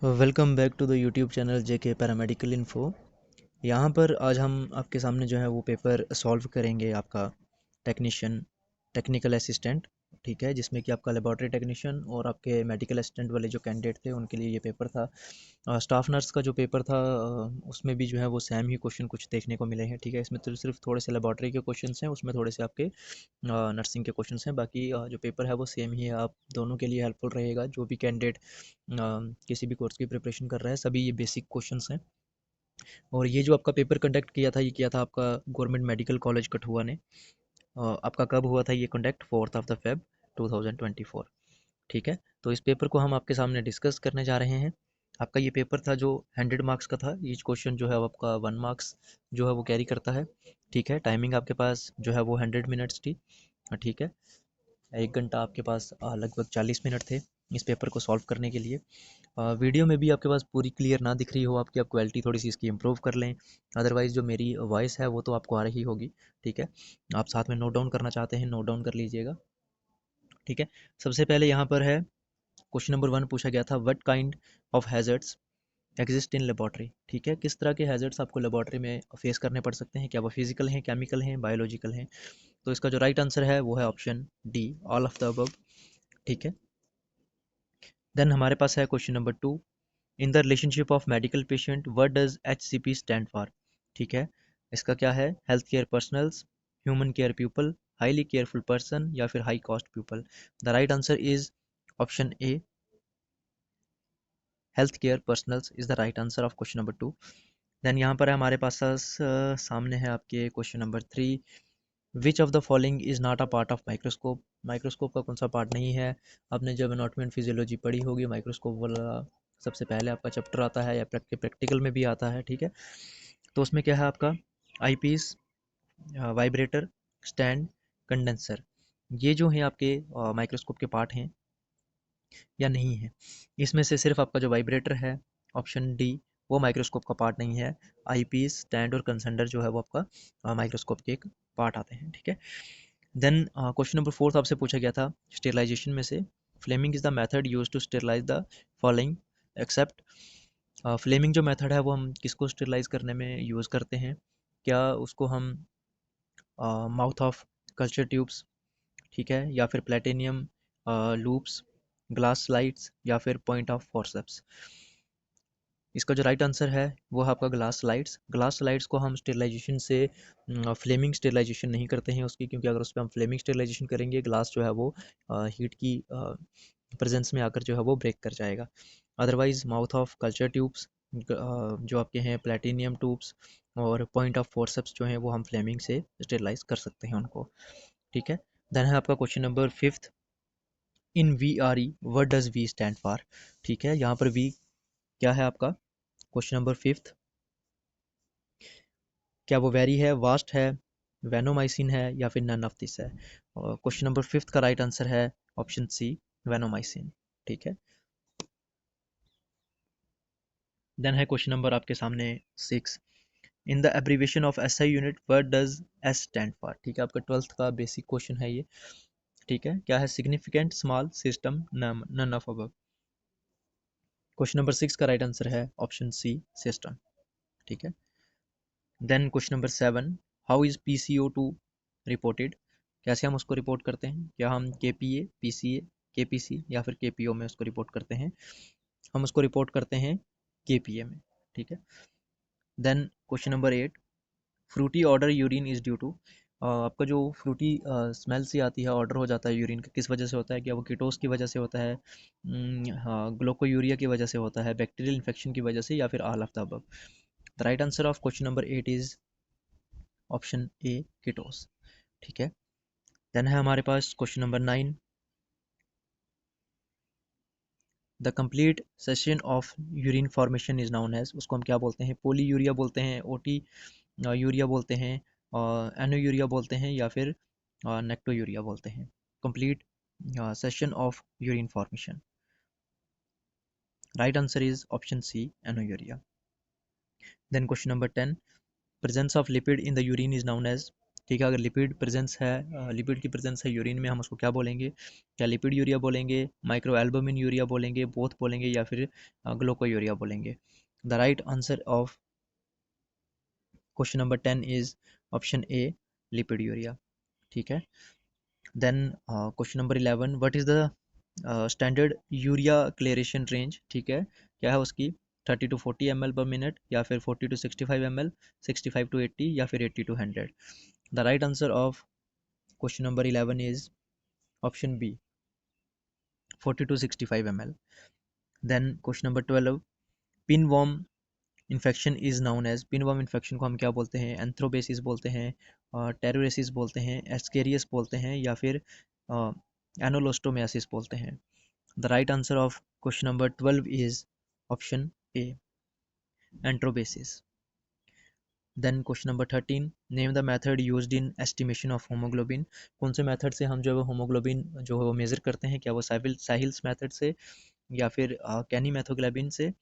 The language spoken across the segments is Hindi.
Welcome back to the YouTube channel JK paramedical info. यहाँ पर आज हम आपके सामने जो है वो पेपर सॉल्व करेंगे आपका टेक्नीशियन टेक्निकल असिस्टेंट, ठीक है, जिसमें कि आपका लेबॉर्ट्री टेक्नीशियन और आपके मेडिकल असिस्टेंट वाले जो कैंडिडेट थे उनके लिए ये पेपर था। स्टाफ नर्स का जो पेपर था उसमें भी जो है वो सेम ही क्वेश्चन कुछ देखने को मिले हैं, ठीक है। इसमें तो सिर्फ थोड़े से लेबॉर्ट्री के क्वेश्चन हैं, उसमें थोड़े से आपके नर्सिंग के क्वेश्चंस हैं। बाकी जो पेपर है वो सेम ही है, आप दोनों के लिए हेल्पफुल रहेगा। जो भी कैंडिडेट किसी भी कोर्स की प्रिपरेशन कर रहा है, सभी ये बेसिक क्वेश्चंस हैं। और ये जो आपका पेपर कंडक्ट किया था, ये किया था आपका गवर्नमेंट मेडिकल कॉलेज कठुआ ने। आपका कब हुआ था ये कंडक्ट? 4 ऑफ द फेब 2024, ठीक है। तो इस पेपर को हम आपके सामने डिस्कस करने जा रहे हैं। आपका ये पेपर था जो 100 मार्क्स का था। ईच क्वेश्चन जो है वो आपका 1 मार्क्स जो है वो कैरी करता है, ठीक है। टाइमिंग आपके पास जो है वो 100 मिनट्स थी, ठीक है। 1 घंटा आपके पास लगभग 40 मिनट थे इस पेपर को सॉल्व करने के लिए। वीडियो में भी आपके पास पूरी क्लियर ना दिख रही हो आपकी, आप क्वालिटी थोड़ी सी इसकी इम्प्रूव कर लें। अदरवाइज़ जो मेरी वॉइस है वो तो आपको आ रही होगी, ठीक है। आप साथ में नोट डाउन करना चाहते हैं, नोट डाउन कर लीजिएगा, ठीक है। सबसे पहले यहाँ पर है क्वेश्चन नंबर 1 पूछा गया था, what kind of hazards exist in laboratory, ठीक है। किस तरह के हैजर्ड्स आपको लेबॉर्ट्री में फेस करने पड़ सकते हैं? क्या वो फिजिकल हैं, केमिकल हैं, बायोलॉजिकल हैं? तो इसका जो राइट आंसर है वो है option D, all of the above, ठीक है। देन हमारे पास है question number 2, in the relationship of medical patient what does HCP stand for, ठीक है। इसका क्या है? Health care personnels, human care people, highly careful person या फिर high cost people. The right answer is option A, health care personnels is the right answer of question number 2। Then यहाँ पर है हमारे पास सामने है आपके question number 3, which of the following is not a part of microscope. Microscope का कौन सा पार्ट नहीं है? आपने जब एनाटॉमी एंड फिजियोलॉजी पढ़ी होगी, माइक्रोस्कोप वाला सबसे पहले आपका चैप्टर आता है या प्रैक्टिकल में भी आता है, ठीक है। तो उसमें क्या है आपका? आई पीस, वाइब्रेटर, स्टैंड, कंडेंसर, ये जो हैं आपके माइक्रोस्कोप के पार्ट हैं या नहीं है? इसमें से सिर्फ आपका जो वाइब्रेटर है, ऑप्शन डी, वो माइक्रोस्कोप का पार्ट नहीं है। आई पीस, स्टैंड और कंसेंडर जो है वो आपका माइक्रोस्कोप के एक पार्ट आते हैं, ठीक है। देन क्वेश्चन नंबर 4 आपसे पूछा गया था स्टेरिलाइजेशन में से, flaming is the method use to sterilise the following except. Flaming जो मेथड है वो हम किसको स्टेरिलाइज करने में यूज़ करते हैं? क्या उसको हम माउथ ऑफ कल्चर ट्यूब्स, ठीक है, या फिर प्लेटिनियम लूप्स, ग्लास स्लाइड्स या फिर पॉइंट ऑफ फोर्सेप्स? इसका जो राइट आंसर है वो है आपका ग्लास स्लाइड्स। ग्लास स्लाइड्स को हम स्टेरिलाइजेशन से फ्लेमिंग स्टेरिलाइजेशन नहीं करते हैं उसकी, क्योंकि अगर उस पर हम फ्लेमिंग स्टेरिलाइजेशन करेंगे, ग्लास जो है वो हीट की प्रेजेंस में आकर जो है वो ब्रेक कर जाएगा। Otherwise mouth of culture tubes जो आपके हैं, प्लेटिनियम ट्यूब्स और पॉइंट ऑफ फोर्सेप्स जो हैं वो हम फ्लेमिंग से स्टेरिलाइज कर सकते हैं उनको, ठीक है। देन है आपका question number 5, in VRE what does V stand for, ठीक है। यहाँ पर वी क्या है आपका? क्वेश्चन नंबर 5, क्या वो वेरी है, वास्ट है, वेनोमाइसिन है या फिर नन ऑफ दिस है? और क्वेश्चन नंबर 5 का राइट आंसर है ऑप्शन सी, वेनोमाइसिन, ठीक है। देन है क्वेश्चन नंबर आपके सामने 6, in the abbreviation of SI unit what does S stand for, ठीक है। आपका 12th का बेसिक क्वेश्चन है ये, ठीक है। क्या है? Significant, small, system, none of above. Question number 6 का राइट आंसर है ऑप्शन सी, सिस्टम, ठीक है। Then question number 7, how is PCO2 reported, कैसे हम उसको रिपोर्ट करते हैं? क्या हम KPA, PCA, KPC या फिर KPO में उसको रिपोर्ट करते हैं? हम उसको रिपोर्ट करते हैं KPA में, ठीक है। Then question number 8, fruity order urine is due to, आपका जो फ्रूटी स्मेल सी आती है, ऑर्डर हो जाता है यूरिन का, किस वजह से होता है? क्या वो कीटोस की वजह से होता है, हाँ, ग्लोकोयूरिया की वजह से होता है, बैक्टीरियल इन्फेक्शन की वजह से, या फिर all of the above? The right answer of question number 8 is option A, ketosis, ठीक है। देन है हमारे पास question number 9, the complete session of urine formation is known as, उसको हम क्या बोलते हैं? पोली यूरिया बोलते हैं, OT यूरिया बोलते हैं, एनो यूरिया बोलते हैं या फिर नेक्टो यूरिया बोलते हैं? Complete session of urine formation, right answer is option C, anuria. Then question number 10, presence of lipid in the urine is known as, ठीक है। अगर लिपिड प्रेजेंस है, लिपिड की प्रेजेंस है यूरिन में, हम उसको क्या बोलेंगे? क्या लिपिड यूरिया बोलेंगे, माइक्रो एल्बुमिन यूरिया बोलेंगे, बोथ बोलेंगे, या फिर ग्लूको यूरिया बोलेंगे? The right answer of question number 10 is option A, lipiduria. ठीक है। Then question number 11, what is the standard urea clearance range? ठीक है, क्या है उसकी? 30 to 40 ml पर मिनट, या फिर 40 to 65 ml, 65 to 80, या फिर 80 to 100? The right answer of question number 11 is option B, 40 to 65 ml. Then question number 12, pinworm infection is known as, pinworm infection को हम क्या बोलते हैं? एंथ्रोबेसिस बोलते हैं, टेरोरेसिस बोलते हैं, एस्केरियस बोलते हैं, या फिर एनोलोस्टोमियासिस बोलते हैं? The right answer of question number 12 is option A, enterobiasis. Then question number 13, name the method used in estimation of haemoglobin? कौन से मेथड से हम जो है वो होमोग्लोबिन जो है वो मेजर करते हैं? क्या वो साहिल्स मेथड से, या फिर कैनी मैथोग्लोबिन से?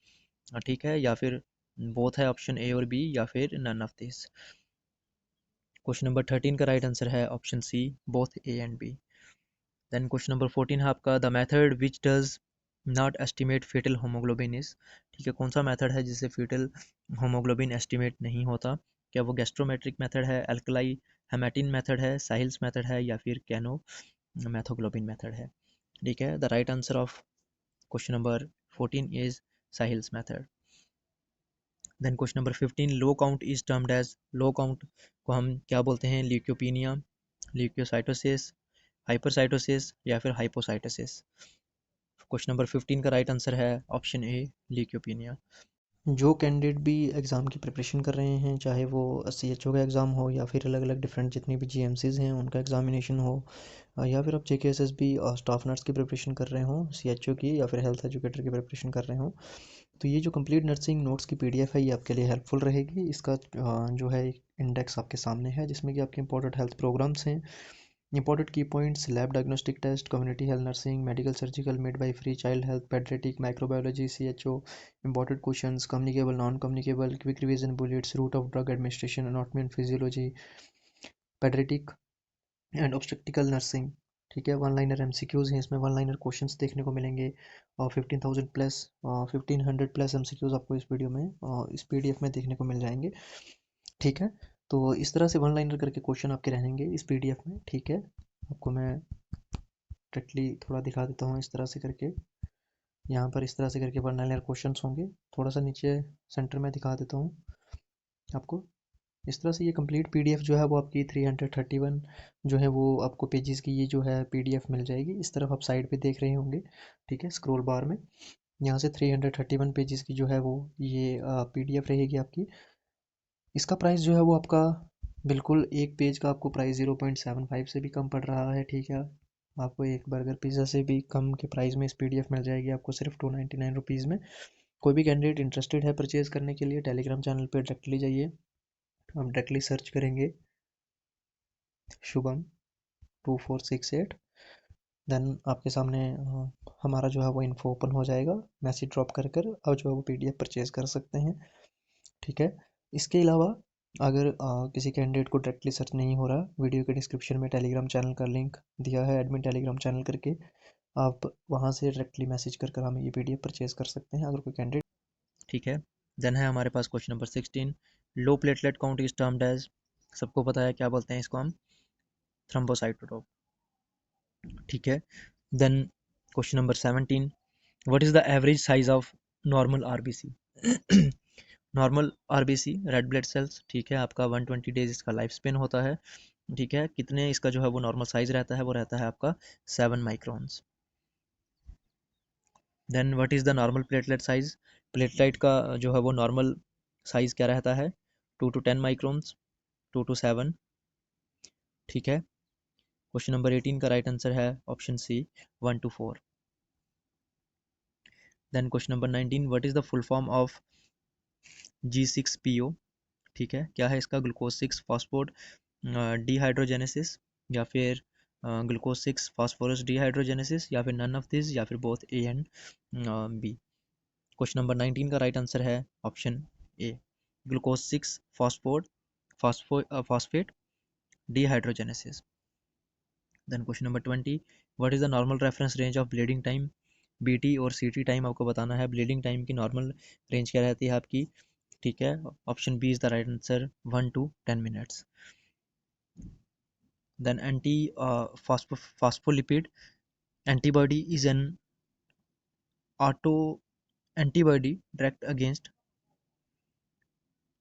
ठीक है, या फिर बोथ है, ऑप्शन ए और बी, या फिर none of this? Question number 13 का राइट आंसर है option C, both A and B. Then question number 14 है आपका, the method which does not estimate fetal haemoglobin is? ठीक है, कौन सा मेथड है जिससे फेटल होमोग्लोबिन एस्टिमेट नहीं होता? क्या वो गैस्ट्रोमेट्रिक मेथड है, अल्कलाई हेमेटिन मेथड है, साहिल्स मेथड है, या फिर कैनो मैथोग्लोबिन मेथड है? ठीक है, the right answer of question number 14 is Sahli's method. Then question number 15, low count is termed as, low count को हम क्या बोलते हैं? ल्यूकोपीनिया, ल्यूकोसाइटोसिस, हाइपरसाइटोसिस, या फिर हाइपोसाइटोसिस? क्वेश्चन नंबर 15 का राइट आंसर है ऑप्शन ए, ल्यूकोपीनिया। जो कैंडिडेट भी एग्ज़ाम की प्रिपरेशन कर रहे हैं, चाहे वो CHO का एग्ज़ाम हो, या फिर अलग अलग डिफरेंट जितनी भी GMCs हैं उनका एग्ज़ामिनेशन हो, या फिर आप JKSSB स्टाफ नर्स की प्रिपरेशन कर रहे हों, CHO की, या फिर हेल्थ एजुकेटर की प्रिपरेशन कर रहे हों, तो ये जो कंप्लीट नर्सिंग नोट्स की PDF है ये आपके लिए हेल्पफुल रहेगी। इसका जो है इंडेक्स आपके सामने है, जिसमें कि आपके इंपॉर्टेंट हेल्थ प्रोग्राम्स हैं, important key points, lab diagnostic test, community health nursing, medical surgical, midwifery, child health, paediatric, microbiology, CHO, important questions, communicable, non communicable, quick revision bullets, route of drug administration, anatomy and physiology, paediatric and obstetrical nursing. ठीक है, वन लाइनर MCQs हैं इसमें, वन लाइनर क्वेश्चंस देखने को मिलेंगे, और 15,000 प्लस 1500 प्लस MCQs आपको इस वीडियो में इस PDF में देखने को मिल जाएंगे। ठीक है, तो इस तरह से वन लाइनर करके क्वेश्चन आपके रहेंगे इस PDF में। ठीक है, आपको मैं डायरेक्टली थोड़ा दिखा देता हूँ इस तरह से करके, यहाँ पर इस तरह से करके वन लाइनर क्वेश्चंस होंगे, थोड़ा सा नीचे सेंटर में दिखा देता हूँ आपको। इस तरह से ये कंप्लीट PDF जो है वो आपकी 331 जो है वो आपको पेजेस की ये जो है PDF मिल जाएगी। इस तरफ आप साइड पे देख रहे होंगे, ठीक है, स्क्रॉल बार में, यहाँ से 331 पेजेस की जो है वो ये PDF रहेगी आपकी। इसका प्राइस जो है वो आपका बिल्कुल एक पेज का आपको प्राइस 0.75 से भी कम पड़ रहा है। ठीक है, आपको एक बर्गर पिज़्ज़ा से भी कम के प्राइस में इस PDF मिल जाएगी आपको, सिर्फ 299 रुपीज़ में। कोई भी कैंडिडेट इंटरेस्टेड है परचेज़ करने के लिए, टेलीग्राम चैनल पर डायरेक्टली जाइए, आप डायरेक्टली सर्च करेंगे शुभम 2468, देन आपके सामने हमारा जो है वो इन्फो ओपन हो जाएगा, मैसेज ड्रॉप कर कर और जो है वो PDF परचेज़ कर सकते हैं। ठीक है, इसके अलावा अगर किसी कैंडिडेट को डायरेक्टली सर्च नहीं हो रहा, वीडियो के डिस्क्रिप्शन में टेलीग्राम चैनल का लिंक दिया है, एडमिन टेलीग्राम चैनल करके, आप वहाँ से डायरेक्टली मैसेज कर कर हमें ये PDF परचेज़ कर सकते हैं अगर कोई कैंडिडेट। ठीक है, देन है हमारे पास question number 16, low platelet count is termed as, सबको पता है क्या बोलते हैं इसको हम? थ्रोम्बोसाइटोटॉप। ठीक है, then question number 17, what is the average size of normal RBC? Normal RBC red blood cells, ठीक है, आपका 120 डेज इसका लाइफ स्पेन होता है। ठीक है, कितने इसका जो है वो नॉर्मल साइज रहता है? वो रहता है आपका 7 microns. Then what is the normal platelet size? Platelet का जो है वो नॉर्मल साइज क्या रहता है? 2 to 10 माइक्रोन्स, 2 to 7। ठीक है, क्वेश्चन नंबर 18 का राइट आंसर है option C, 1 to 4। Then question number 19, what is the full form of G6PO? ठीक है, क्या है इसका? ग्लूकोज 6 फॉस्फोड डिहाइड्रोजेनेसिस, या फिर ग्लूकोज 6 फास्फोरस डिहाइड्रोजेनेसिस, या फिर नन ऑफ दिस, या फिर both A and B? Question number 19 का राइट आंसर है option A, glucose 6 phospho phosphate dehydrogenase. Then question number 20, what is the normal reference range of bleeding time? BT और सीटी टाइम आपको बताना है। ब्लीडिंग टाइम की नॉर्मल रेंज क्या रहती है आपकी? ठीक है, option B is the right answer, 1 to 10 minutes. Then antiphospholipid antibody is an auto antibody direct against,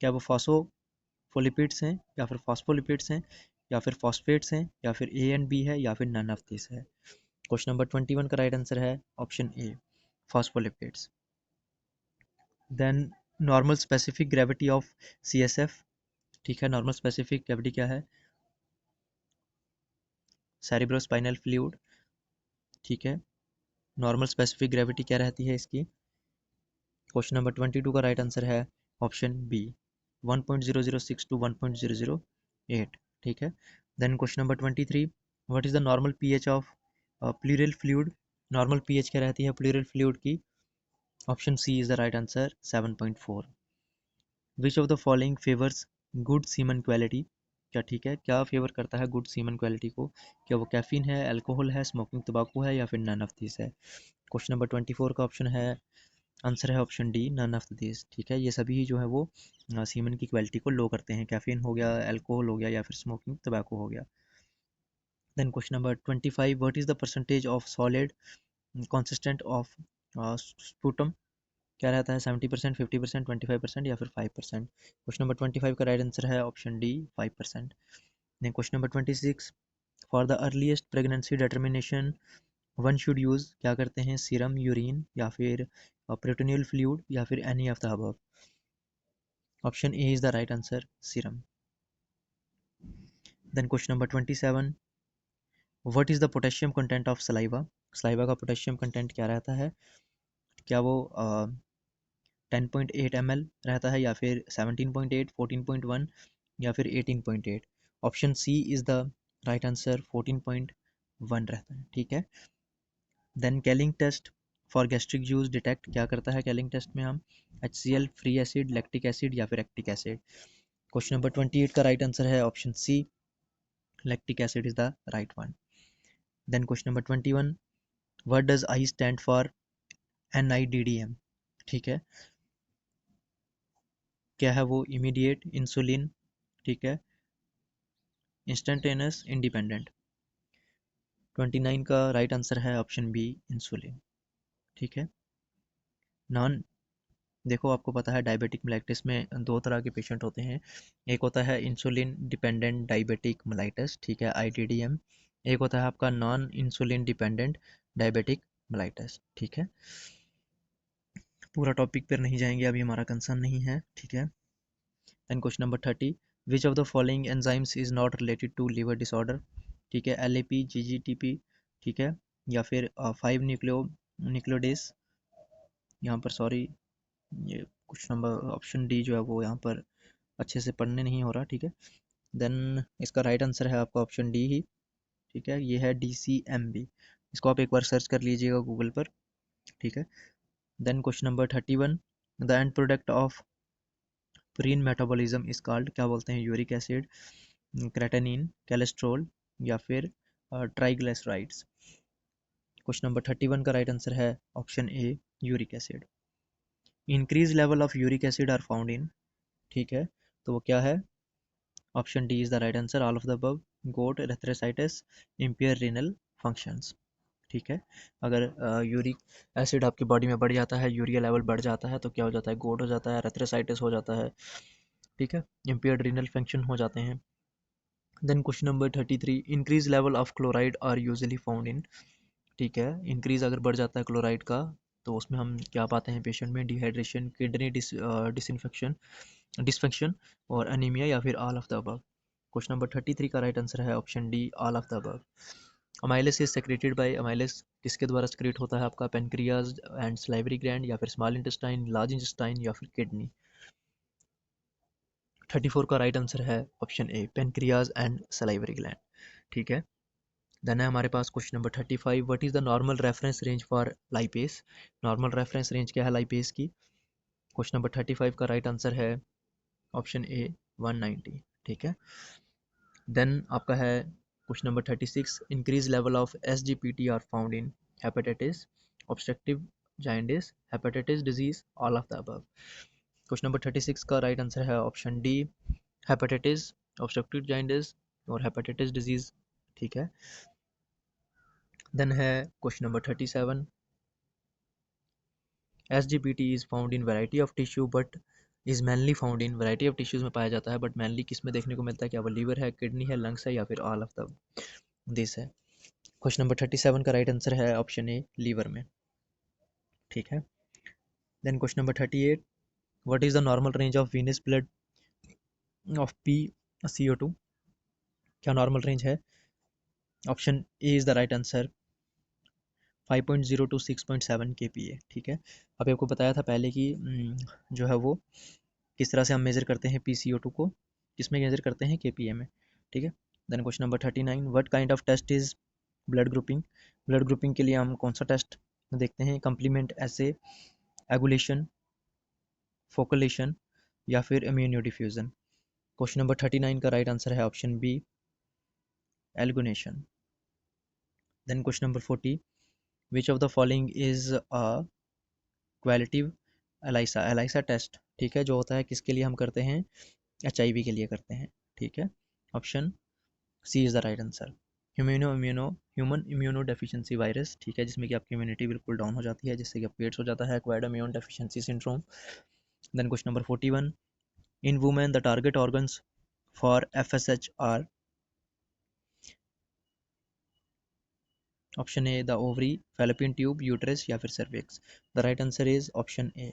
क्या वो फॉस्फोलिपिड्स हैं या फिर फॉस्फोलिपिड्स हैं या फिर फॉस्फेट्स हैं या फिर ए एंड बी है या फिर नन ऑफ दिस है? क्वेश्चन नंबर 21 का राइट आंसर है option A, phospholipids. Then normal specific gravity of CSF, ठीक है, नॉर्मल स्पेसिफिक ग्रेविटी क्या है? सेरिब्रोस्पाइनल फ्लूइड, ठीक है, नॉर्मल स्पेसिफिक ग्रेविटी क्या रहती है इसकी? क्वेश्चन नंबर 22 का राइट आंसर है ऑप्शन बी, 1.006 to 1.008, ठीक है। Then question number 23, what is the normal pH of pleural fluid? Normal pH क्या रहती है प्लूरल फ्लूइड की? Option C is the right answer, 7.4। Which of the following favours good semen quality? क्या, ठीक है, क्या फेवर करता है गुड सीमन क्वालिटी को? क्या वो कैफीन है, अल्कोहल है, स्मोकिंग तंबाकू है या फिर नन ऑफ दिस है? क्वेश्चन नंबर 24 का ऑप्शन है, आंसर है option D, none of this, ठीक है, ये सभी जो है वो सीमन की क्वालिटी को लो करते हैं। कैफीन हो गया, अल्कोहल हो गया या फिर स्मोकिंग तंबाकू हो गया। Then question number 25, what is the percentage of solid consistent of sputum? क्या रहता है, 70%, 50%, 25% या फिर 5%? क्वेश्चन नंबर 25 का राइट आंसर है option D, 5%। Then question number 26, for the earliest pregnancy determination one should use, क्या करते हैं, सीरम, यूरिन या फिर प्रोटोनियल फ्लूइड या फिर any of the above? Option A is the right answer, serum. Then question number 27, what is the potassium content of saliva? Saliva का पोटेशियम कंटेंट क्या रहता है? क्या वो 10.8 ml रहता है या फिर 17.8, 14.1 या फिर 18.8? Option C is the right answer, 14.1 रहता है, ठीक है। Then Kelling test for gastric juice detect, क्या करता है कैलिंग टेस्ट में हम? HCl, free acid, lactic acid या फिर एक्टिक एसिड? क्वेश्चन नंबर 28 का राइट आंसर है option C, lactic acid is the right one. Then question number 21, what does I stand for? NIDDM, ठीक है, क्या है वो? इमीडिएट, इंसुलिन, ठीक है, इंस्टेंटेनियस, इंडिपेंडेंट? 29 का राइट आंसर है ऑप्शन बी, इंसुलिन, ठीक है। नॉन, देखो आपको पता है डायबिटिक मेलाइटिस में दो तरह के पेशेंट होते हैं। एक होता है इंसुलिन डिपेंडेंट डायबिटिक मेलाइटिस, ठीक है, IDDM। एक होता है आपका non insulin dependent diabetic mellitus, ठीक है। पूरा टॉपिक पर नहीं जाएंगे, अभी हमारा कंसर्न नहीं है, ठीक है। And question number 30, which of the following enzymes is not related to liver disorder? ठीक है, LAP, GGTP, ठीक है, या फिर 5 न्यूक्लियोडेस, यहाँ पर सॉरी, ये कुछ नंबर ऑप्शन डी जो है वो यहाँ पर अच्छे से पढ़ने नहीं हो रहा, ठीक है। देन इसका राइट आंसर है आपका ऑप्शन डी ही, ठीक है, ये है DCMB। इसको आप एक बार सर्च कर लीजिएगा गूगल पर, ठीक है। Then question number 31, the end product of purine metabolism is called, क्या बोलते हैं? यूरिक एसिड, क्रेटेनिन, कोलेस्ट्रॉल या फिर ट्राइग्लिसराइड्स? क्वेश्चन नंबर 31 का राइट आंसर है option A, uric acid. Increase level of uric acid are found in, ठीक है, तो वो क्या है? Option D is the right answer, all of the above, gout, erythrocytosis, impair renal functions, ठीक है। अगर यूरिक एसिड आपकी बॉडी में बढ़ जाता है, यूरिया लेवल बढ़ जाता है, तो क्या हो जाता है? गोट हो जाता है, एरेथ्रोसाइटिस हो जाता है, ठीक है, इम्पेयर्ड रीनल फंक्शन हो जाते हैं। Then question number 33, increase level of chloride are usually found in, ठीक है, इंक्रीज अगर बढ़ जाता है क्लोराइड का, तो उसमें हम क्या पाते हैं पेशेंट में? डिहाइड्रेशन, किडनी डिसइंफेक्शन, डिसफंक्शन और अनीमिया या फिर all of the above? Question number 33 का राइट आंसर है option D, all of the above. Amylase is secreted bye, amylase किसके द्वारा सेक्रेट होता है आपका? पेनक्रियाज एंड सलाइवरी ग्लैंड या फिर स्मॉल इंटेस्टाइन, लार्ज इंटेस्टाइन या फिर किडनी? 34 का राइट आंसर है option A, pancreas and salivary gland, ठीक है। देन है हमारे पास question number 35, what is the normal reference range for lipase? Normal reference range क्या है लाइपेस की? क्वेश्चन नंबर 35 का राइट आंसर है ऑप्शन ए, 190, ठीक है। देन आपका है question number 36, increase level of SGPT are found in hepatitis, obstructive jaundice, hepatitis disease, all of the above. Question number 36 का राइट आंसर है option D, hepatitis, obstructive jaundice और हेपेटाइटिस डिजीज। ठीक है। देन है question number 37, SGPT is found in variety of tissue but is mainly found in, variety of tissues में पाया जाता है बट मैनली किस में देखने को मिलता है? क्या वो लीवर है, किडनी है, लंग्स है या फिर ऑल ऑफ द दिस है? क्वेश्चन नंबर 37 का राइट आंसर है ऑप्शन ए, लीवर में। ठीक है। Then question number 38, what is the normal range of venous blood of PCO2? क्या नॉर्मल रेंज है? Option A is the right answer, 5.0 to 6.7 kPa। ठीक है। अभी आपको बताया था पहले कि जो है वो किस तरह से हम मेज़र करते हैं PCO2 को, किस में मेज़र करते हैं? KPa में। ठीक है। Then question number 39, what kind of test is blood grouping? Blood grouping के लिए हम कौन सा टेस्ट देखते हैं? कंप्लीमेंट ऐसे, एगुलेशन, फोकलेशन या फिर इम्यूनोडिफ्यूजन? क्वेश्चन नंबर 39 का राइट आंसर है option B, agglutination. Then question number 40, which of the following is a qualitative ELISA? ELISA test, ठीक है, जो होता है किसके लिए हम करते हैं? HIV के लिए करते हैं। ठीक है। Option C is the right answer, human immunodeficiency virus. ठीक है, जिसमें कि आपकी इम्यूनिटी बिल्कुल डाउन हो जाती है, जिससे कि आपको एड्स हो जाता है, acquired immune deficiency syndrome. Then question number 41, in women the target organs for FSH are? Option A, the ovary, fallopian tube, uterus या फिर cervix? The right answer is option A,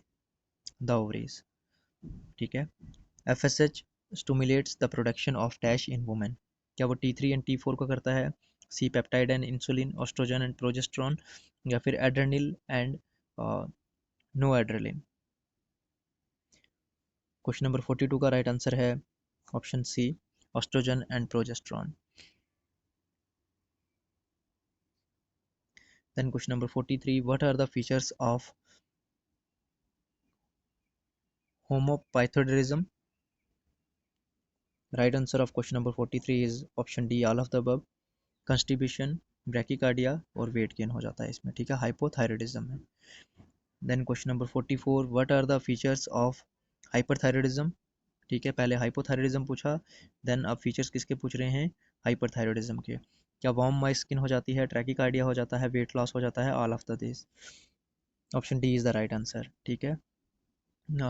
the ovaries. ठीक है। FSH stimulates the production of dash in women. क्या वो T3 एंड T4 को करता है? C peptide and insulin, oestrogen and progesterone या फिर adrenaline and noradrenaline? Question number 42 का राइट आंसर है option C, oestrogen and progesterone. Then question number 43, what are the features of hypothyroidism? Right answer of question number 43 is option D, all of the above. Constipation, bradycardia और वेट गेन हो जाता है इसमें। ठीक है, हाइपोथायराइडिज्म में। Then question number 44, what are the features of hyperthyroidism? ठीक है, पहले हाइपोथायराइडिज्म पूछा, देन अब फीचर्स किसके पूछ रहे हैं? हाइपरथायराइडिज्म के। क्या वार्म माई स्किन हो जाती है, ट्रैकीकार्डिया हो जाता है, वेट लॉस हो जाता है, all of the this? Option D is the right answer. ठीक है।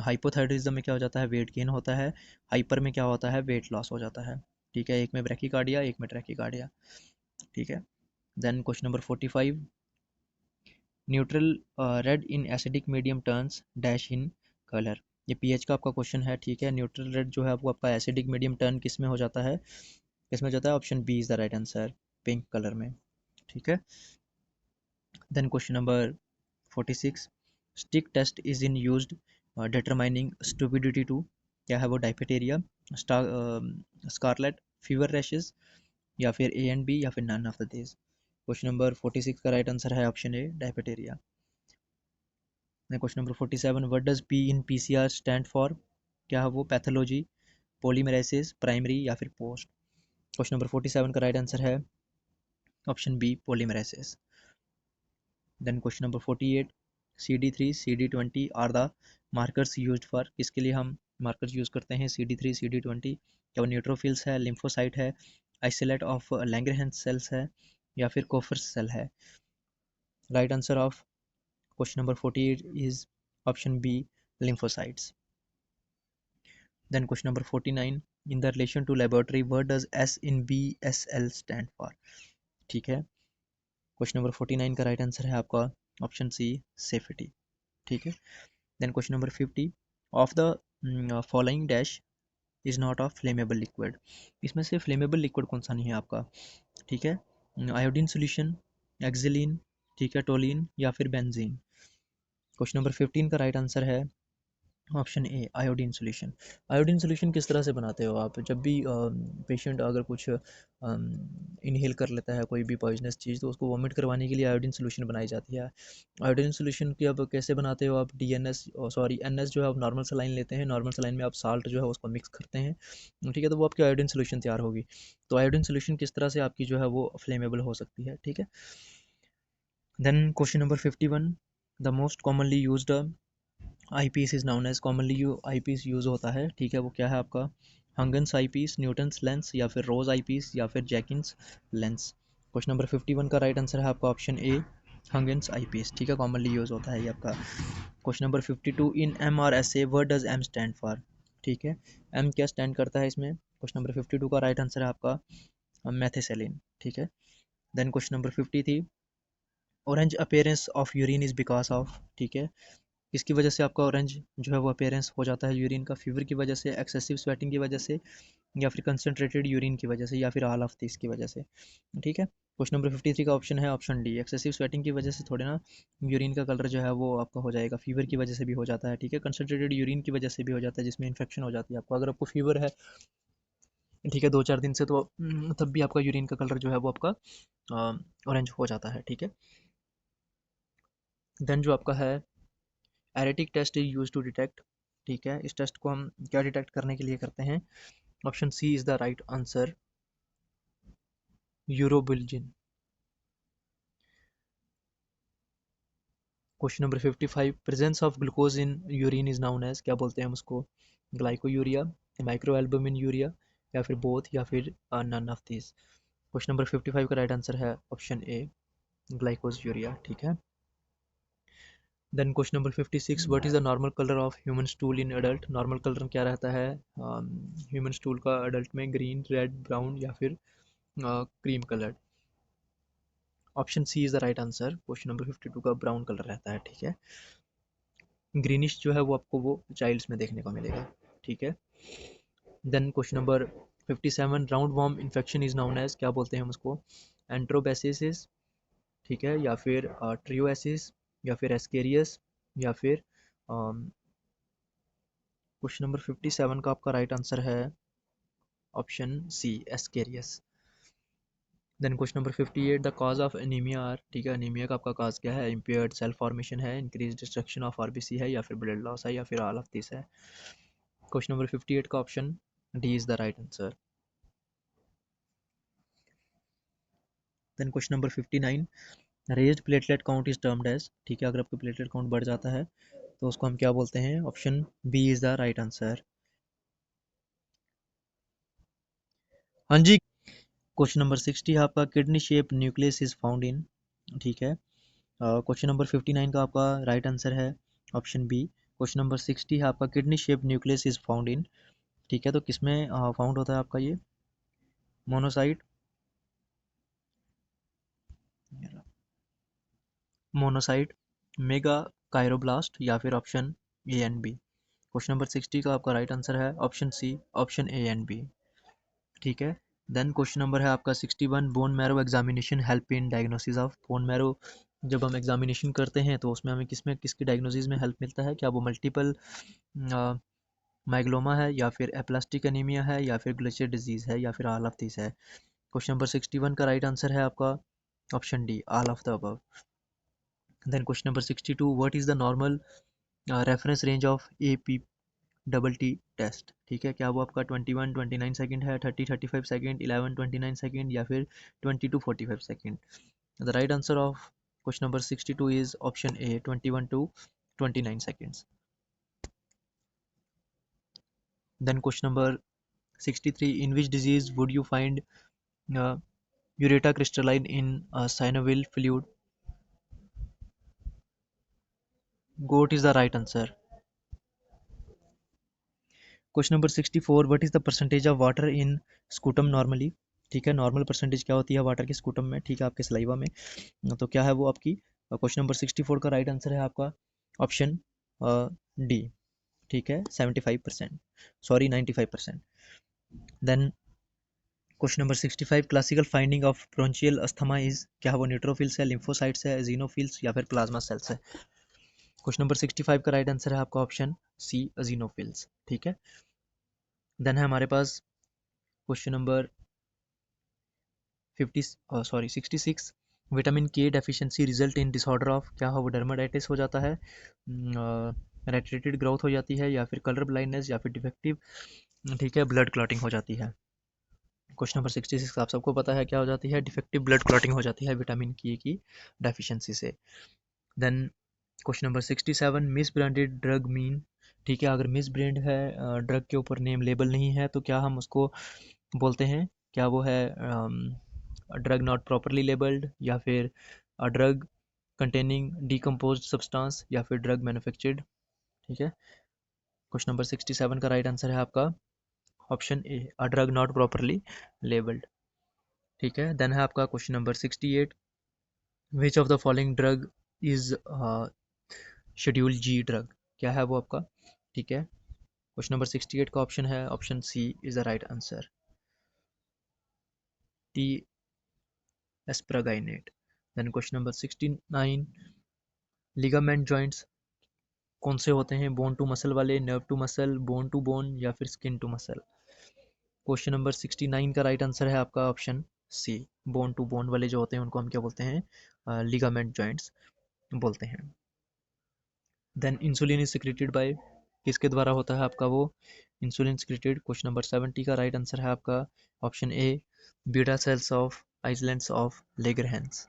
हाइपोथायराइडिज्म में क्या हो जाता है? वेट गेन होता है। हाइपर में क्या होता है? वेट लॉस हो जाता है। ठीक है, एक में ब्रैकीकार्डिया, एक में ट्रैकीकार्डिया। ठीक है। Then question number 45, neutral red in acidic medium turns dash in colour? ये पीएच का आपका क्वेश्चन है। ठीक है, न्यूट्रल रेड जो है वो आपका एसिडिक मीडियम टर्न किस में हो जाता है? किस में हो जाता है? Option B is the right answer, pink colour में। ठीक है। Then question number 46, stick test is in used determining stupidity to? क्या है वो? डायफेटेरिया, स्कारलेट, फीवर रैशेस या फिर A and B या फिर none of the this? Question number 46 का राइट आंसर है option A, diphtheria. Question number 47, what does P in PCR stand for? क्या है वो? पैथोलॉजी, पॉलीमरेसिस, प्राइमरी या फिर पोस्ट? क्वेश्चन नंबर 47 का राइट आंसर है option B, polymerase. Then question number 48, CD3 CD20 are the markers used for? किसके लिए हम मार्कर्स यूज करते हैं CD3 CD20? क्या वो न्यूट्रोफिल्स है, लिम्फोसाइट है, आइसोलेट ऑफ लैंगरहैंस सेल्स है या फिर कोफर्स सेल है? Right answer of question number 48 is option B, lymphocytes. Then question number 49, in the relation to laboratory, what does S in BSL stand for? ठीक है, क्वेश्चन नंबर 49 का राइट आंसर है आपका ऑप्शन सी, सेफ्टी। ठीक है। Then question number 50, of the following dash is not of flammable liquid? इसमें से फ्लेमेबल लिक्विड कौन सा नहीं है आपका? ठीक है, आयोडीन सोल्यूशन, एक्सिलीन, ठीक है, टोलिन या फिर बेंजीन? क्वेश्चन नंबर 15 का राइट आंसर है option A iodine solution. Iodine solution किस तरह से बनाते हो आप? जब भी पेशेंट अगर कुछ इनहेल कर लेता है कोई भी पॉइजनस चीज़, तो उसको वॉमिट करवाने के लिए आयोडीन सॉल्यूशन बनाई जाती है। आयोडीन सॉल्यूशन की अब कैसे बनाते हो आप? डीएनएस सॉरी एनएस जो है आप नॉर्मल सलाइन लेते हैं, नॉर्मल सलाइन में आप साल्ट जो है उसको मिक्स करते हैं, ठीक है, तो वो आपकी आयोडीन सॉल्यूशन तैयार होगी। तो आयोडीन सॉल्यूशन किस तरह से आपकी जो है वो फ्लेमेबल हो सकती है, ठीक है। Then question number 51, the most commonly used eye piece is known as, commonly eye piece use होता है, ठीक है, वो क्या है आपका? Huygens eye piece, Newton's lens, या फिर रोज आई पीस, या फिर जैकिन्स लेंस। क्वेश्चन नंबर 51 का राइट आंसर है आपका ऑप्शन ए हंगन्स आई पीस, ठीक है, कॉमनली यूज़ होता है ये आपका। Question number 52, in M R S A what does M stand for, ठीक है, एम क्या स्टैंड करता है इसमें? क्वेश्चन नंबर 52 का राइट आंसर है आपका मेथिसेलिन, ठीक है। Then question number 53, orange appearance of urine is because of, ठीक है, किसकी वजह से आपका ऑरेंज जो है वो अपेयरेंस हो जाता है यूरिन का? फीवर की वजह से, एक्सेसिव स्वेटिंग की वजह से, या फिर कंसनट्रेटेड यूरिन की वजह से, या फिर ऑल ऑफ दिस की वजह से, ठीक है। क्वेश्चन नंबर 53 का ऑप्शन है ऑप्शन डी, एक्सेसिव स्वेटिंग की वजह से थोड़े ना यूरिन का कलर जो है वो आपका हो जाएगा, फीवर की वजह से भी हो जाता है, ठीक है, कंसनट्रेटेड यूरिन की वजह से भी हो जाता है जिसमें इन्फेक्शन हो जाती है आपको। अगर आपको फीवर है, ठीक है, 2-4 दिन से, तो तब भी आपका यूरिन का कलर जो है वो आपका ऑरेंज हो जाता है, ठीक है। देन जो आपका है erratic test is use to detect, ठीक है, इस टेस्ट को हम क्या डिटेक्ट करने के लिए करते हैं? Option C is the right answer, urobilinogen. Question number 55, presence of glucose in urine is known as, क्या बोलते हैं हम उसको? ग्लाइकोयूरिया, माइक्रो एल्बुमिन यूरिया, या फिर बोथ, या फिर none of this. Question number 55 का राइट आंसर है ऑप्शन ए ग्लाइकोज यूरिया, ठीक है। Then question number 56, what is the normal colour of human stool in adult, normal colour क्या रहता है ह्यूमन स्टूल का एडल्ट में? ग्रीन, रेड, ब्राउन, या फिर cream colour? Option C is the right answer, question number 52 का ब्राउन कलर रहता है, ठीक है। ग्रीनिश जो है वो आपको वो चाइल्ड्स में देखने को मिलेगा, ठीक है। Then question number 57, roundworm infection is known as, क्या बोलते हैं हम उसको? एंट्रोबैसिस, ठीक है, या फिर ट्रियोसिस, या फिर एस्केरियस, या फिर क्वेश्चन नंबर 57 का आपका राइट आंसर है option C ascaris. Then question number 58, the cause of anaemia are, ठीक है, एनीमिया का आपका काज क्या है? इम्पेयर्ड सेल फॉर्मेशन है, इंक्रीज डिस्ट्रक्शन ऑफ आरबीसी है, या फिर ब्लड लॉस है, या फिर ऑल ऑफ दिस है? क्वेश्चन नंबर 58 का option D is the right answer. Then question number 59, raised platelet count is termed as, ठीक है, अगर आपका प्लेटलेट काउंट बढ़ जाता है तो उसको हम क्या बोलते हैं? Option B is the right answer. हाँ जी। क्वेश्चन नंबर 60 है आपका, kidney shape nucleus is found in, ठीक है। क्वेश्चन नंबर 59 का आपका राइट आंसर है ऑप्शन बी। क्वेश्चन नंबर 60 है आपका, kidney shape nucleus is found in, ठीक है, तो किसमें फाउंड होता है आपका ये? मोनोसाइट, मोनोसाइट, मेगा कायरोब्लास्ट, या फिर option A and B? Question number 60 का आपका राइट आंसर है option C, option A and B, ठीक है। देन क्वेश्चन नंबर है आपका 61, bone marrow examination help in diagnosis of, bone marrow जब हम एग्जामिनेशन करते हैं तो उसमें हमें किसमें किसकी डायग्नोसिस में हेल्प मिलता है? क्या वो मल्टीपल माइग्लोमा है, या फिर एप्लास्टिक एनीमिया है, या फिर ग्लेशियर डिजीज है, या फिर ऑल ऑफ दिस है? क्वेश्चन नंबर 61 का राइट आंसर है आपका option D, all of the above. Then question number 62, what is the normal reference range of A P double T test, ठीक है, क्या वो आपका 21-29 सेकेंड है, 30-35 सेकेंड, 11-29 सेकेंड, या फिर 20-45 second? The right answer of question number 62 is option A 21-29 seconds. Then question number 63, in which disease would you find ureter crystalline in synovial fluid? Goat is the right answer. Question number 64, what is the percentage of water in Scutum normally, ठीक है, नॉर्मल परसेंटेज क्या होती है वाटर के स्कूटम में, ठीक है, आपके सलाइवा में, तो क्या है वो आपकी? क्वेश्चन नंबर 64 का राइट आंसर है आपका ऑप्शन डी, ठीक है, 75%, sorry 95%। Then question number 65, classical finding of bronchial asthma is, क्या है वो? न्यूट्रोफिल्स है, लिम्फोसाइट्स है, जीनोफिल्स, या फिर प्लाज्मा सेल्स है? क्वेश्चन नंबर 65 का राइट आंसर है आपका ऑप्शन सी अजीनोफिल्स, ठीक है। देन है हमारे पास क्वेश्चन नंबर 66, विटामिन के deficiency result in disorder of, क्या हो, डर्माटाइटिस हो जाता है, रेटिटेड ग्रोथ हो जाती है, या फिर कलर ब्लाइंडनेस, या फिर डिफेक्टिव, ठीक है, ब्लड क्लॉटिंग हो जाती है। क्वेश्चन नंबर 66 आप सबको पता है क्या हो जाती है, डिफेक्टिव ब्लड क्लॉटिंग हो जाती है विटामिन के की डेफिशिएंसी से। Then question number 67, misbranded drug mean, ठीक है, अगर मिस ब्रांड है, ड्रग के ऊपर नेम लेबल नहीं है, तो क्या हम उसको बोलते हैं, क्या वो है ड्रग नॉट प्रॉपरली लेबल्ड, या फिर ड्रग कंटेनिंग डिकम्पोज्ड सब्सटेंस, या फिर ड्रग मैन्युफैक्चर्ड, ठीक है। क्वेश्चन नंबर 67 का राइट आंसर है आपका option A, a drug not properly labelled, ठीक है। देन है आपका question number 68, which of the following drug is schedule G drug, क्या है वो आपका, ठीक है। क्वेश्चन नंबर 68 का ऑप्शन है option C is the right answer, T asparaginate. Then question number 69, ligament joints कौन से होते हैं, बोन टू मसल वाले, nerve to muscle, bone to bone, या फिर skin to muscle. Question number 69 का राइट आंसर है आपका option C, bone to bone वाले जो होते हैं उनको हम क्या बोलते हैं, लिगामेंट जॉइंट्स बोलते हैं। Then insulin is secreted by, किसके द्वारा होता है आपका वो इंसुलिन सिक्रेटेड। क्वेश्चन नंबर 70 का राइट आंसर है आपका option A, beta cells of islands of Langerhans.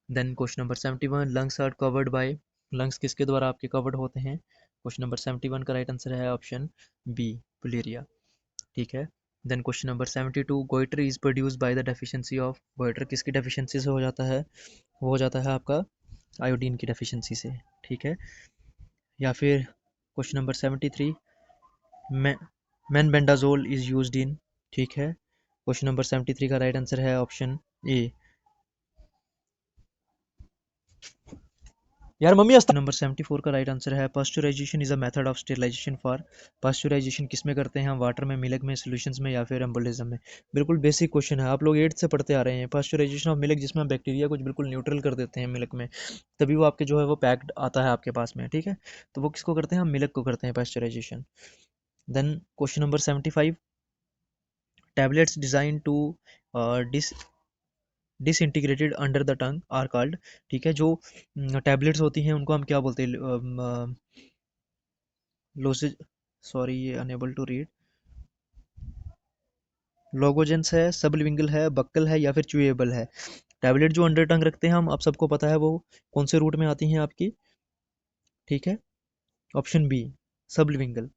Then question number 71, lungs are covered by, lungs किसके द्वारा आपके कवर्ड होते हैं। क्वेश्चन नंबर 71 का राइट आंसर है ऑप्शन बी, पुलेरिया, ठीक है। Then question number 72, goitre is produce by the deficiency of, goitre किसकी डेफिशिएंसी से हो जाता है, वो हो जाता है आपका आयोडीन की डेफिशिएंसी से, ठीक है। या फिर question number 73, mebendazole is used in, ठीक है। क्वेश्चन नंबर 73 का राइट आंसर है ऑप्शन ए, यार मम्मी नंबर 74 का राइट आंसर है pasteurization is a method of sterilization for, pasteurization किस में करते हैं हम, वाटर में, मिल्क में, सॉल्यूशंस में, या फिर एम्बोलिज्म में। बिल्कुल बेसिक क्वेश्चन है, आप लोग 8th से पढ़ते आ रहे हैं, पास्चुराइजेशन ऑफ मिल्क, जिसमें हम बैक्टीरिया कुछ बिल्कुल न्यूट्रल कर देते हैं मिल्क में, तभी वो आपके जो है वो पैक्ड आता है आपके पास में, ठीक है। तो वो किसको करते हैं, हम मिल्क को करते हैं pasteurisation. Then question number 75, tablets design to dis disintegrated under the tongue are called, ठीक है। जो टैबलेट्स होती हैं उनको हम क्या बोलते हैं, लोसेज, सॉरी ये अनेबल टू रीड, लोगोजेंस है, सबलिंगुअल है, बक्कल है, या फिर च्यूएबल है। टैबलेट जो अंडर टंग रखते हैं हम, आप सबको पता है वो कौन से रूट में आती हैं आपकी, ठीक है, ऑप्शन बी, सबलिंगुअल,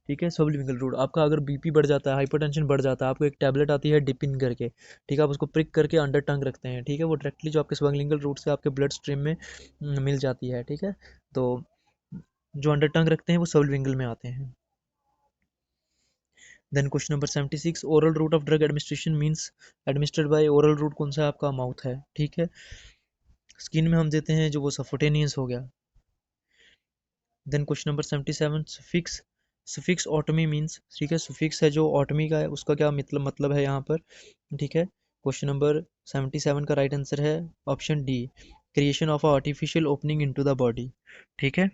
ठीक है। सबलिंगुअल रूट, आपका अगर बीपी बढ़ जाता है, हाइपरटेंशन बढ़ जाता है, आपको एक टैबलेट आती है डिपिन करके, ठीक है, आप उसको प्रिक करके अंडर टंग रखते हैं, ठीक है, वो डायरेक्टली जो आपके सबलिंगुअल रूट से आपके ब्लड स्ट्रीम में मिल जाती है, ठीक है। तो जो अंडर टंग रखते हैं वो सबलिंगुअल में आते हैं। Then question number 76, oral route of drug administration means, administrated by, oral route कौन सा है आपका, माउथ है, ठीक है। स्किन में हम देते हैं जो वो सफोटेनियस हो गया। Then question number 77, suffix, suffix otomy means, ठीक है, सफिक्स है जो ऑटमी का है उसका क्या मतलब है यहाँ पर, ठीक है। क्वेश्चन नंबर 77 का राइट आंसर है option D, creation of artificial opening into the body, ठीक है।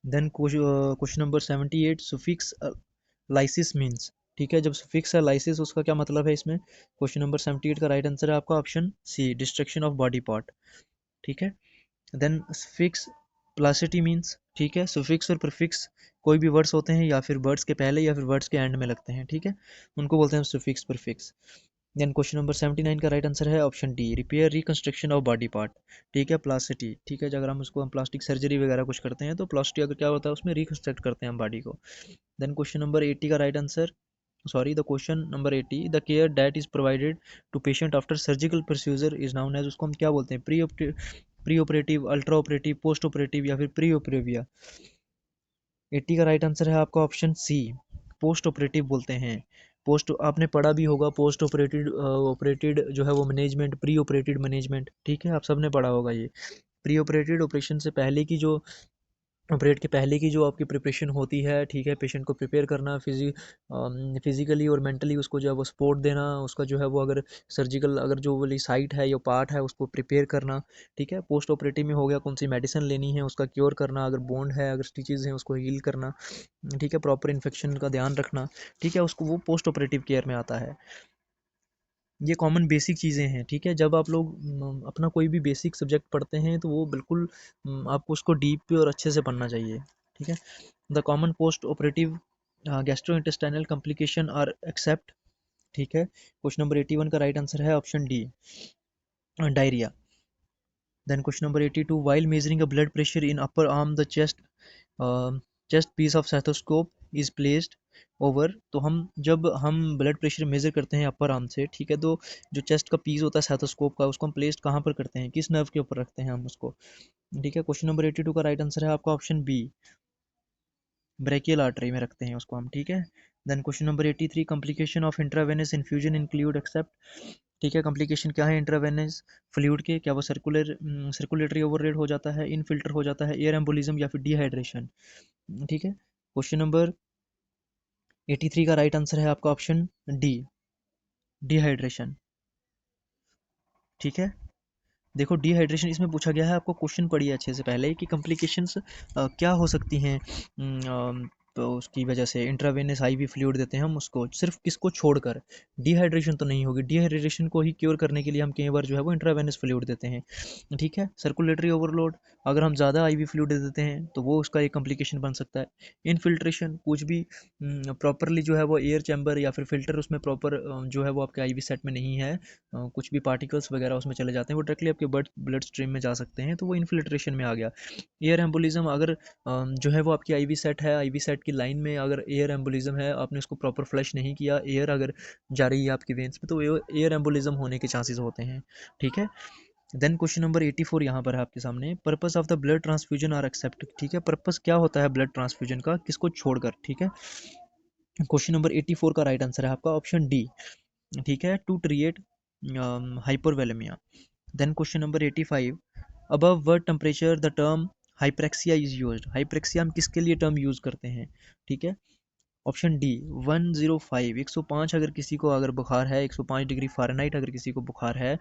Then question number 78, suffix lysis means, ठीक है, जब सुफिक्स है लाइसिस उसका क्या मतलब है इसमें। क्वेश्चन नंबर 78 का राइट आंसर है आपका option C, destruction of body part, ठीक है। देन सुफिक्स प्लासिटी मीन्स, ठीक है, सुफिक्स और प्रीफिक्स कोई भी वर्ड्स होते हैं या फिर वर्ड्स के पहले या फिर वर्ड्स के एंड में लगते हैं, ठीक है, उनको बोलते हैं suffix prefix. Then question number 79 का राइट आंसर है option D, repair reconstruction of body part, ठीक है, प्लास्टिटी, ठीक है, अगर हम उसको हम प्लास्टिक सर्जरी वगैरह कुछ करते हैं तो प्लास्टिक अगर क्या होता है उसमें रिकंस्ट्रक्ट करते हैं हम बॉडी को। देन क्वेश्चन नंबर 80 का right answer, sorry the question number 80, the care that is provided to patient after surgical procedure is known as, उसको हम क्या बोलते हैं, pre operative, ultra operative, post operative, या फिर प्री ऑपरेटिव। 80 का राइट आंसर है आपका ऑप्शन सी, पोस्ट ऑपरेटिव बोलते हैं। पोस्ट आपने पढ़ा भी होगा, पोस्ट ऑपरेटेड ऑपरेटेड जो है वो मैनेजमेंट, प्री ऑपरेटेड मैनेजमेंट, ठीक है, आप सबने पढ़ा होगा ये। प्री ऑपरेटेड ऑपरेशन से पहले की जो ऑपरेट के पहले की जो आपकी प्रिपरेशन होती है, ठीक है, पेशेंट को प्रिपेयर करना फिज़िकली और मेंटली, उसको जो है वो सपोर्ट देना, उसका जो है वो अगर सर्जिकल अगर जो वाली साइट है या पार्ट है उसको प्रिपेयर करना, ठीक है। पोस्ट ऑपरेटिव में हो गया कौन सी मेडिसिन लेनी है उसका क्योर करना, अगर बोन्ड है अगर स्टिचेज़ हैं उसको हील करना, ठीक है, प्रॉपर इन्फेक्शन का ध्यान रखना, ठीक है, उसको वो पोस्ट ऑपरेटिव केयर में आता है। ये कॉमन बेसिक चीज़ें हैं, ठीक है। जब आप लोग अपना कोई भी बेसिक सब्जेक्ट पढ़ते हैं तो वो बिल्कुल आपको उसको डीप और अच्छे से पढ़ना चाहिए, ठीक है। The common post operative gastrointestinal complication are except, ठीक है। क्वेश्चन नंबर 81 का राइट आंसर है option D, diarrhoea. Then question number 82, while measuring a blood pressure in upper arm the chest piece of stethoscope is placed over. तो हम जब हम ब्लड प्रेशर मेजर करते हैं अपर आर्म से, ठीक है, तो जो चेस्ट का पीस होता है स्टेथोस्कोप का उसको हम प्लेस्ड कहाँ पर करते हैं, किस नर्व के ऊपर रखते हैं हम उसको, ठीक है। क्वेश्चन नंबर 82 का राइट आंसर है आपका ऑप्शन बी, ब्रेकियल आर्टरी में रखते हैं उसको हम, ठीक है। Then question number 83, complication of intravenous infusion include except, ठीक है। कॉम्प्लिकेशन क्या है इंट्रावेनस फ्लूइड के, क्या वो सर्कुलेटरी ओवररेट हो जाता है, इनफिल्टर हो जाता है, एयर एम्बोलिज्म या फिर डिहाइड्रेशन, ठीक है। क्वेश्चन नंबर 83 का राइट आंसर है आपका ऑप्शन डी, डिहाइड्रेशन, ठीक है। देखो डिहाइड्रेशन इसमें पूछा गया है, आपको क्वेश्चन पढ़िए अच्छे से पहले कि कॉम्प्लिकेशंस क्या हो सकती हैं, तो उसकी वजह से इंट्रावेनस आईवी फ्लूइड देते हैं हम उसको, सिर्फ किसको छोड़कर, डिहाइड्रेशन तो नहीं होगी, डिहाइड्रेशन को ही क्योर करने के लिए हम कई बार जो है वो इंट्रावेनस फ्लूइड देते हैं, ठीक है। सर्कुलेटरी ओवरलोड, अगर हम ज़्यादा आईवी फ्लूइड दे देते हैं तो वो उसका एक कॉम्प्लिकेशन बन सकता है। इनफिल्ट्रेशन, कुछ भी प्रॉपरली जो है वो एयर चैम्बर या फिर फिल्टर उसमें प्रॉपर जो है वो आपके आईवी सेट में नहीं है, कुछ भी पार्टिकल्स वगैरह उसमें चले जाते हैं, वो डायरेक्टली आपके ब्लड स्ट्रीम में जा सकते हैं, तो वो इन्फिल्ट्रेशन में आ गया। एयर एम्बोलिज्म, अगर जो है वो आपकी आईवी सेट है, आईवी सेट की लाइन में अगर एयर एम्बोलिज्म है, आपने उसको प्रॉपर फ्लश नहीं किया, एयर अगर जा रही है आपकी वेन्स में, तो एयर एम्बोलिज्म होने के चांसेस होते हैं, ठीक है। देन क्वेश्चन नंबर 84 यहाँ पर है आपके सामने, purpose of the blood transfusion are except, ठीक है, पर्पस क्या होता है ब्लड ट्रांसफ्यूजन का, किसको छोड़कर, ठीक है। क्वेश्चन नंबर 84 का राइट आंसर है आपका ऑप्शन डी, ठीक है, to treat hyperkalemia. Then question number 85, above what temperature the term hyperpyrexia is used, hyperpyrexia हम किसके लिए टर्म यूज़ करते हैं, ठीक है। ऑप्शन डी 105, 105 अगर किसी को अगर बुखार है, 105 डिग्री फ़ारेनहाइट अगर किसी को बुखार है,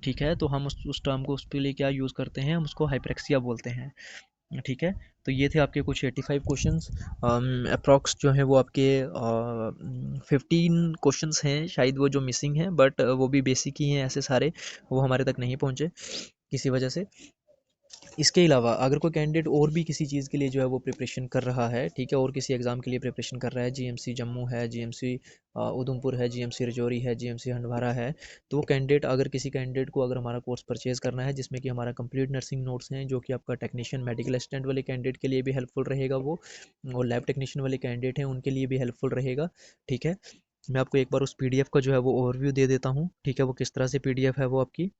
ठीक है, तो हम उस टर्म को उसके लिए क्या यूज़ करते हैं, हम उसको हाइप्रेक्सिया बोलते हैं, ठीक है। तो ये थे आपके कुछ 85 क्वेश्चंस, अप्रॉक्स जो है वो आपके 15 क्वेश्चंस हैं शायद वो जो मिसिंग हैं, बट वो भी बेसिक ही हैं ऐसे सारे, वो हमारे तक नहीं पहुँचे किसी वजह से। इसके अलावा अगर कोई कैंडिडेट और भी किसी चीज़ के लिए जो है वो प्रिपरेशन कर रहा है, ठीक है, और किसी एग्ज़ाम के लिए प्रिपरेशन कर रहा है, जीएमसी जम्मू है, जीएमसी उधमपुर है, जीएमसी राजौरी है, जीएमसी हंडवारा है, तो वो कैंडिडेट अगर किसी कैंडिडेट को अगर हमारा कोर्स परचेज़ करना है जिसमें कि हमारा कंप्लीट नर्सिंग नोट्स हैं, जो कि आपका टेक्नीशियन मेडिकल असिस्टेंट वाले कैंडिडेट के लिए भी हेल्पफुल रहेगा वो, और लैब टेक्नीशियन वाले कैंडिडेट हैं उनके लिए भी हेल्पफुल रहेगा, ठीक है। मैं आपको एक बार उस पीडीएफ का जो है वो ओवरव्यू दे देता हूँ, ठीक है, वो किस तरह से पीडीएफ है वो आपकी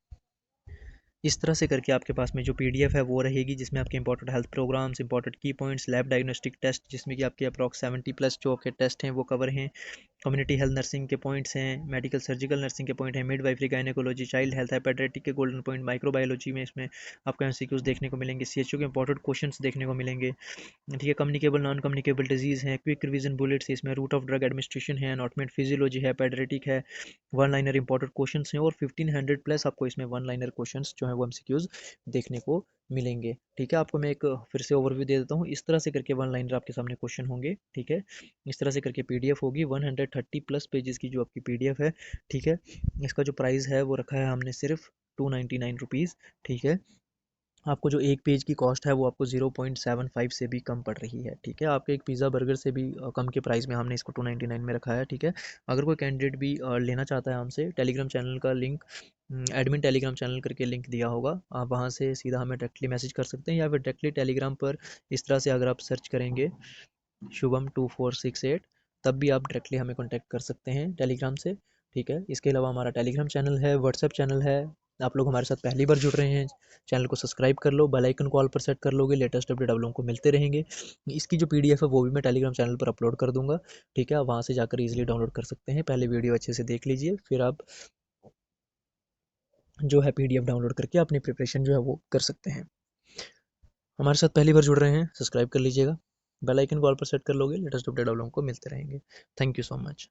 इस तरह से करके आपके पास में जो पीडीएफ है वो रहेगी, जिसमें आपके important health programmes, important key points, lab diagnostic test जिसमें कि आपके अप्रॉक्स 70 प्लस जो आपके टेस्ट हैं वो कवर हैं, कम्युनिटी हेल्थ नर्सिंग के पॉइंट्स हैं, मेडिकल सर्जिकल नर्सिंग के पॉइंट हैं, मिडवाइफरी गायनेकोलॉजी, चाइल्ड हेल्थ, हेपेटाइटिक के गोल्डन पॉइंट, माइक्रोबायोलॉजी में इसमें आपको एमसीक्यूज देखने को मिलेंगे, सीएचओ के इंपॉर्टेंट क्वेश्चंस देखने को मिलेंगे, ठीक है। कम्युनिकेबल नॉन कम्युनिकेबल डिजीज़ हैं, क्विक रिवीजन बुलेट्स, इसमें रूट ऑफ ड्रग एडमिनिस्ट्रेशन है, अनॉटमेंट फिजियोलॉजी है, पेडियाट्रिक है, वन लाइनर इंपॉर्टेंट क्वेश्चंस हैं, और 1500 प्लस आपको इसमें वन लाइनर क्वेश्चंस जो है वो एमसीक्यूज देखने को मिलेंगे, ठीक है। आपको मैं एक फिर से ओवरव्यू दे देता हूँ, इस तरह से करके वन लाइनर आपके सामने क्वेश्चन होंगे, ठीक है। इस तरह से करके पीडीएफ होगी 130 प्लस पेजेस की जो आपकी पीडीएफ है, ठीक है। इसका जो प्राइस है वो रखा है हमने सिर्फ 299 रुपीज़, ठीक है। आपको जो एक पेज की कॉस्ट है वो आपको 0.75 से भी कम पड़ रही है, ठीक है। आपके एक पिज़्ज़ा बर्गर से भी कम के प्राइस में हमने इसको 299 में रखा है, ठीक है। अगर कोई कैंडिडेट भी लेना चाहता है हमसे, टेलीग्राम चैनल का लिंक, एडमिन टेलीग्राम चैनल करके लिंक दिया होगा, आप वहाँ से सीधा हमें डायरेक्टली मैसेज कर सकते हैं, या फिर डायरेक्टली टेलीग्राम पर इस तरह से अगर आप सर्च करेंगे शुभम 2468, तब भी आप डायरेक्टली हमें कॉन्टैक्ट कर सकते हैं टेलीग्राम से, ठीक है। इसके अलावा हमारा टेलीग्राम चैनल है, व्हाट्सएप चैनल है, आप लोग हमारे साथ पहली बार जुड़ रहे हैं, चैनल को सब्सक्राइब कर लो, बेल आइकन को ऑल पर सेट कर लोगे, लेटेस्ट अपडेट आप लोगों को मिलते रहेंगे। इसकी जो पीडीएफ है वो भी मैं टेलीग्राम चैनल पर अपलोड कर दूंगा, ठीक है, आप वहाँ से जाकर ईजिली डाउनलोड कर सकते हैं, पहले वीडियो अच्छे से देख लीजिए, फिर आप जो है पीडीएफ डाउनलोड करके अपनी प्रिपरेशन जो है वो कर सकते हैं। हमारे साथ पहली बार जुड़ रहे हैं, सब्सक्राइब कर लीजिएगा, बेल आइकन को ऑल पर सेट कर लोगे, लेटेस्ट अपडेट आप लोगों को मिलते रहेंगे। Thank you so much.